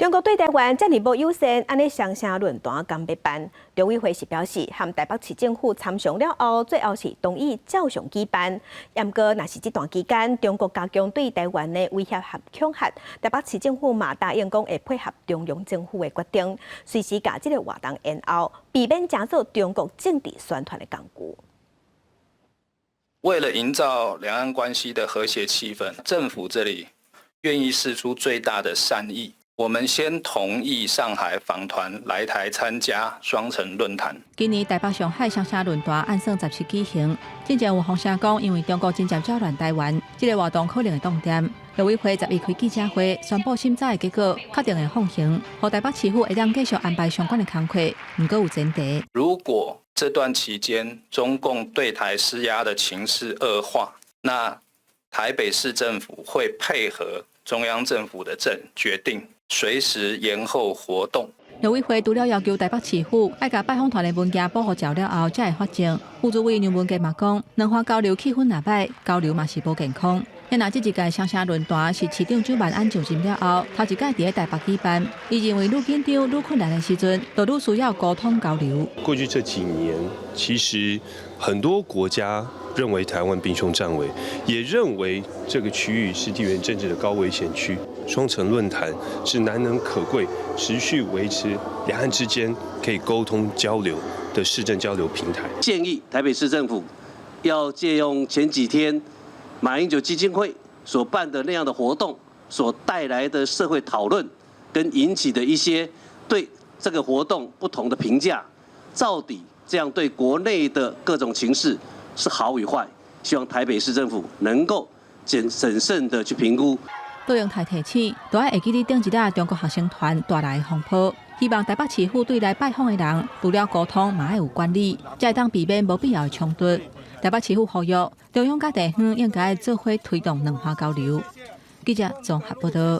中国对台湾这么无友善，安尼双城论坛敢要办？中委会是表示，和台北市政府参详了后，最后是同意照常举办。不过，若是这段期间，中国加强对台湾的威胁和恐吓，台北市政府嘛答应讲会配合中央政府的决定，随时把这个活动延后，避免加速中国政治宣传的工具。为了营造两岸关系的和谐气氛，政府这里愿意释出最大的善意。我们先同意上海访团来台参加双城论坛。今年台北、上海双城论坛按算17举行，之前有风声讲，因为中国真接扰乱台湾，这个活动可能会冻点。陆委会11开记者会，宣布审查的结果，确定会放行，让台北市府会当继续安排相关的工作，不过有前提。如果这段期间中共对台施压的情势恶化，那台北市政府会配合中央政府的决定，随时延后活动。陆委会除了要求台北市府爱甲拜访团的文件保护照了后，才会发证。副主委杨文杰嘛讲，两方交流气氛若歹，交流嘛是无健康。因那这一届双城论坛是市长周万安就任了后，头一届伫台北举办。伊认为愈紧张、愈困难的时阵，就愈需要沟通交流。过去这几年，其实很多国家认为台湾兵凶战危，也认为这个区域是地缘政治的高危险区。双城论坛是难能可贵，持续维持两岸之间可以沟通交流的市政交流平台。建议台北市政府要借用前几天马英九基金会所办的那样的活动所带来的社会讨论，跟引起的一些对这个活动不同的评价，到底这样对国内的各种情势是好与坏？希望台北市政府能够审慎的去评估。多用台提醒，就要会记哩顶一个中国学生团带来风波，希望台北市府对来拜访的人，除了沟通，嘛要有管理，才会当避免无必要的冲突。台北市府呼吁中央甲地方应该做伙推动两岸交流。记者综合报道。